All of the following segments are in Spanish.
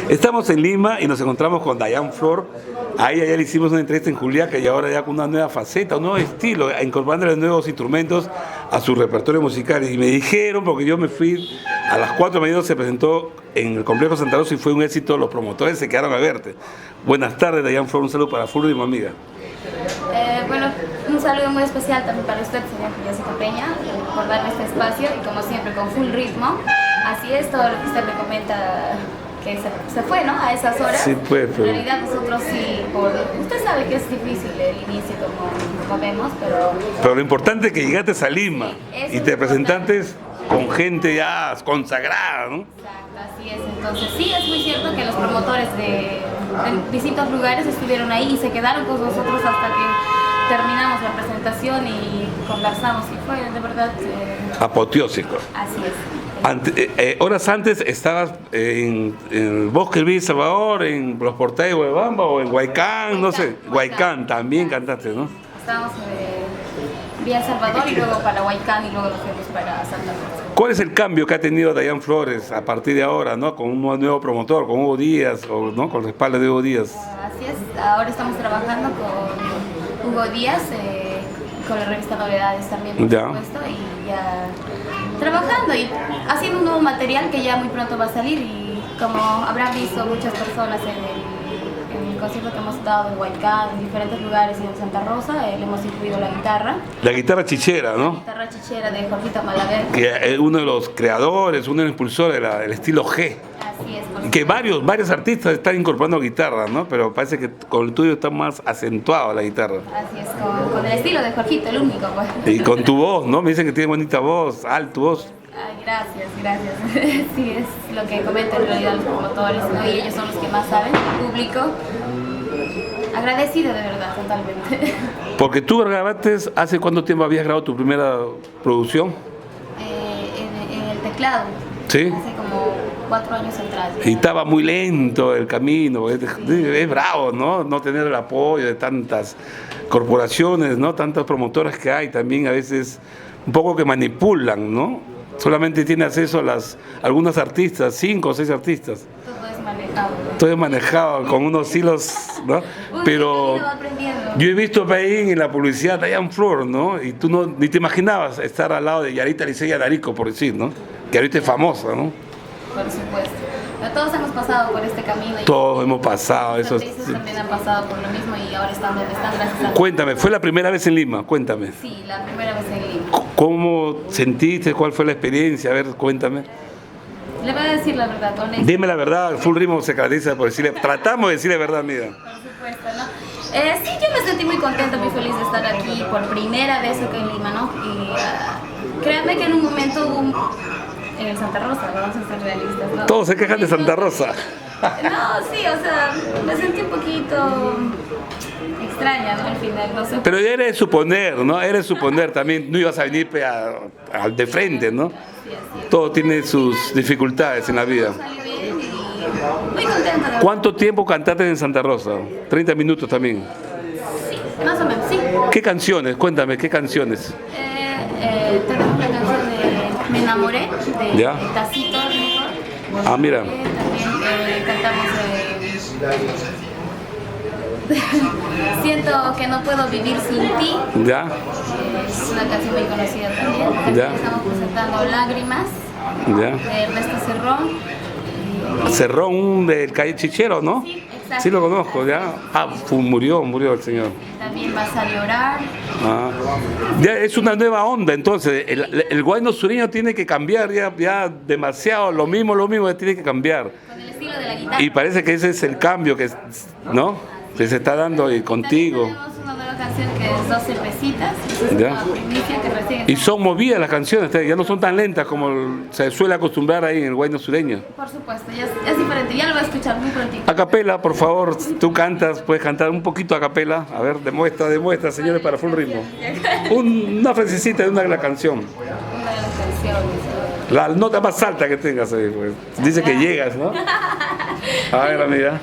Estamos en Lima y nos encontramos con Dayan Flor. A ella ya le hicimos una entrevista en Juliaca y ahora ya con una nueva faceta, un nuevo estilo, incorporándole nuevos instrumentos a su repertorio musical. Y me dijeron, porque yo me fui a las 4 de la mañana, se presentó en el Complejo Santa Rosa y fue un éxito, los promotores se quedaron a verte. Buenas tardes, Dayan Flor, un saludo para Full Ritmo, amiga. Bueno, un saludo muy especial también para usted, señor Jessica Peña, por darme este espacio y como siempre con Full Ritmo. Así es, todo lo que usted me comenta que se fue, ¿no? A esas horas. Sí, pues, pero... En realidad nosotros sí, usted sabe que es difícil el inicio como vemos, pero... Pero lo importante es que llegaste a Lima y te presentaste con gente ya consagrada, ¿no? Exacto, así es. Entonces sí, es muy cierto que los promotores de distintos lugares estuvieron ahí y se quedaron con nosotros hasta que terminamos la presentación y conversamos y fue de verdad... apoteósico. Así es. Horas antes estabas en el Bosque del Salvador, en los Portales de Huebamba o en Huaycán, no sé. Huaycán también cantaste, ¿no? Estábamos vía Salvador y luego para Huaycán y luego nos fuimos para Santa Rosa. ¿Cuál es el cambio que ha tenido Dayan Flores a partir de ahora, ¿no? Con un nuevo promotor, con Hugo Díaz, o, ¿no? Con el respaldo de Hugo Díaz. Así es, ahora estamos trabajando con Hugo Díaz, con la revista Novedades también, por supuesto, y ya trabajando y haciendo un nuevo material que ya muy pronto va a salir y como habrán visto muchas personas en el concierto que hemos dado en Huaycán, en diferentes lugares y en Santa Rosa, le hemos incluido la guitarra. La guitarra chichera, ¿no? La guitarra chichera de Jorgito Malaver. Que es uno de los creadores, uno de los impulsores del estilo G. Así es. Que varios artistas están incorporando guitarra, ¿no? Pero parece que con el tuyo está más acentuado la guitarra. Así es, con el estilo de Jorgito, el único, pues. Y con tu voz, ¿no? Me dicen que tienes bonita voz, alta voz. Ay, gracias. Sí, es lo que comentan en realidad los promotores, ¿no? Y ellos son los que más saben, el público. Agradecido de verdad, totalmente. Porque tú grabaste, ¿hace cuánto tiempo habías grabado tu primera producción? En el teclado. Sí. Hace como 4 años atrás. Y estaba muy lento el camino, es bravo, ¿no? No tener el apoyo de tantas corporaciones, ¿no? Tantas promotoras que hay, también a veces un poco que manipulan, ¿no? Solamente tiene acceso a algunos artistas, 5 o 6 artistas. Todo es manejado. Todo es manejado con unos hilos, ¿no? Pero yo he visto ahí en la publicidad Dayan Flor, ¿no? Y tú ni te imaginabas estar al lado de Yarita Licea Darico, por decir, ¿no? Que ahorita es famosa, ¿no? Por supuesto. Pero todos hemos pasado por este camino. Todos hemos pasado. Los artistas también han pasado por lo mismo y ahora están donde están gracias a Dios. Cuéntame, ¿fue la primera vez en Lima? Cuéntame. Sí, la primera vez en Lima. ¿Cómo sentiste? ¿Cuál fue la experiencia? A ver, cuéntame. Le voy a decir la verdad, honesta. Dime la verdad, Full Ritmo se caracteriza por decirle, tratamos de decirle verdad, amiga. Por supuesto, ¿no? Sí, yo me sentí muy contenta, muy feliz de estar aquí por primera vez acá en Lima, ¿no? Y créanme que en un momento en el Santa Rosa, vamos a ser realistas, ¿no? Todos se quejan de Santa Rosa. No, sí, o sea, me sentí un poquito extraña, ¿no? Al final, no sé. Pero eres suponer, ¿no? Eres suponer, también no ibas a venir al de frente, ¿no? Sí. Todo tiene sus dificultades en la vida. Salió bien y muy contenta. ¿Cuánto tiempo cantaste en Santa Rosa? 30 minutos también. Sí, más o menos, sí. ¿Qué canciones? Cuéntame, ¿qué canciones? Tenemos la canción de Me enamoré, de ¿Ya? Tacito, mejor. Ah, mira. También cantamos Siento que no puedo vivir sin ti. ¿Ya? Es una canción muy conocida también. ¿Ya? Estamos presentando Lágrimas, ¿Ya? de Ernesto Cerrón. Cerrón del Calle Chichero, ¿no? Sí, exacto. Sí lo conozco, ¿ya? Ah, murió el señor. También Vas a llorar. Ah. Ya es una nueva onda, entonces. El guayno sureño tiene que cambiar ya demasiado, lo mismo tiene que cambiar. Con el estilo de la guitarra. Y parece que ese es el cambio que, ¿no? Que se está dando y contigo. También tenemos una nueva canción que es 12 pesitas. Es Ya. una primicia que recién... Y son movidas las canciones, ya no son tan lentas como se suele acostumbrar ahí en el guayno sureño. Por supuesto, ya es diferente. Ya lo voy a escuchar muy prontito. A capela, por favor, tú cantas, puedes cantar un poquito a capela. A ver, demuestra, señores, para Full Ritmo. Una frasecita de una de las canciones. Una de las canciones. La nota más alta que tengas ahí, pues. Dice que llegas, ¿no? A ver, amiga.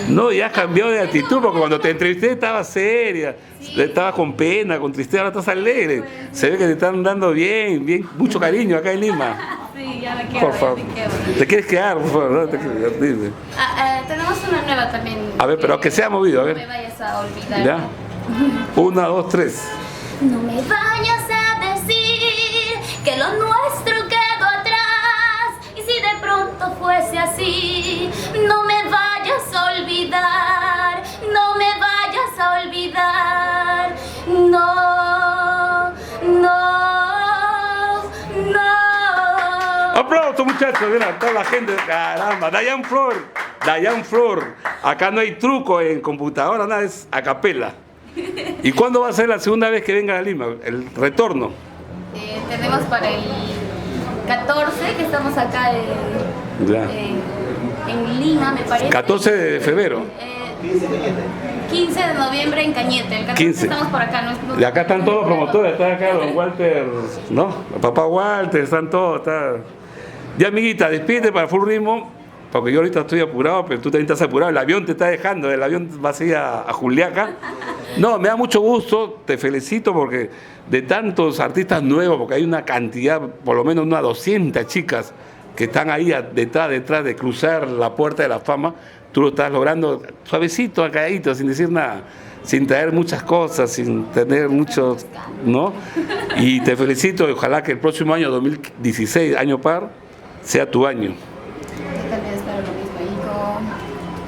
No, ya has cambiado de actitud, porque cuando te entrevisté estabas seria, estabas con pena, con tristeza, ahora estás alegre. Se ve que te están dando bien, mucho cariño acá en Lima. Sí, Sí, ya me quedo, Por favor. ¿Te quieres quedar, por favor? ¿No? Dime. Tenemos una nueva también. A ver, pero que sea movido, a ver. No me vayas a olvidar. ¿Ya? 1, 2, 3. No me vayas a decir que lo nuestro quedó atrás. Y si de pronto fuese así, no me vayas a olvidar. No me vayas a olvidar. No, no, no. Aplausos, muchachos, mira, toda la gente, caramba. Dayan Flor. Acá no hay truco en computadora, nada, es a capela. ¿Y cuándo va a ser la segunda vez que venga a Lima? El retorno. Tenemos para el 14, que estamos acá en Lima, me parece. 14 de febrero. 15 de noviembre en Cañete. El 14 15. estamos por acá. Y acá están todos los promotores, está acá don Walter, ¿no? El papá Walter, están todos, está... Ya, amiguita, despídete para Full Ritmo, porque yo ahorita estoy apurado, pero tú también estás apurado, el avión te está dejando, el avión va a seguir a Juliaca. No, me da mucho gusto, te felicito porque de tantos artistas nuevos, porque hay una cantidad, por lo menos unas 200 chicas que están ahí detrás de cruzar la puerta de la fama, tú lo estás logrando suavecito, acalladito, sin decir nada, sin traer muchas cosas, sin tener muchos, ¿no? Y te felicito y ojalá que el próximo año, 2016, año par, sea tu año. Yo también espero lo mismo. Y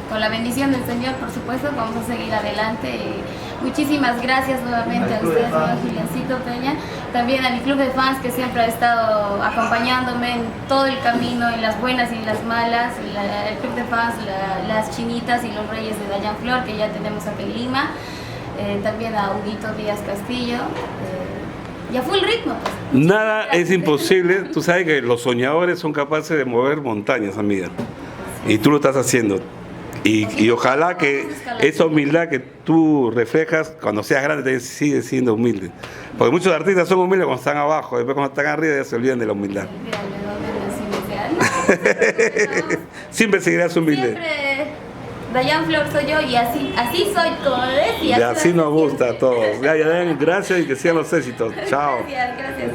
con la bendición del Señor, por supuesto, vamos a seguir adelante. Muchísimas gracias nuevamente a ustedes, señor Juliancito Peña. También a mi club de fans que siempre ha estado acompañándome en todo el camino, en las buenas y en las malas. El club de fans, las chinitas y los reyes de Dayan Flor, que ya tenemos acá en Lima. También a Huguito Díaz Castillo. Y a Full Ritmo, pues. Nada es imposible. Tú sabes que los soñadores son capaces de mover montañas, amiga. Y tú lo estás haciendo. Y ojalá que esa humildad que tú reflejas cuando seas grande te sigue siendo humilde. Porque muchos artistas son humildes cuando están abajo, después cuando están arriba ya se olvidan de la humildad. Siempre seguirás humilde. Siempre Dayan Flor soy yo y así soy, como ves. Y así nos gusta a todos. Ya, Dayan, gracias y que sigan los éxitos. Chao. Gracias.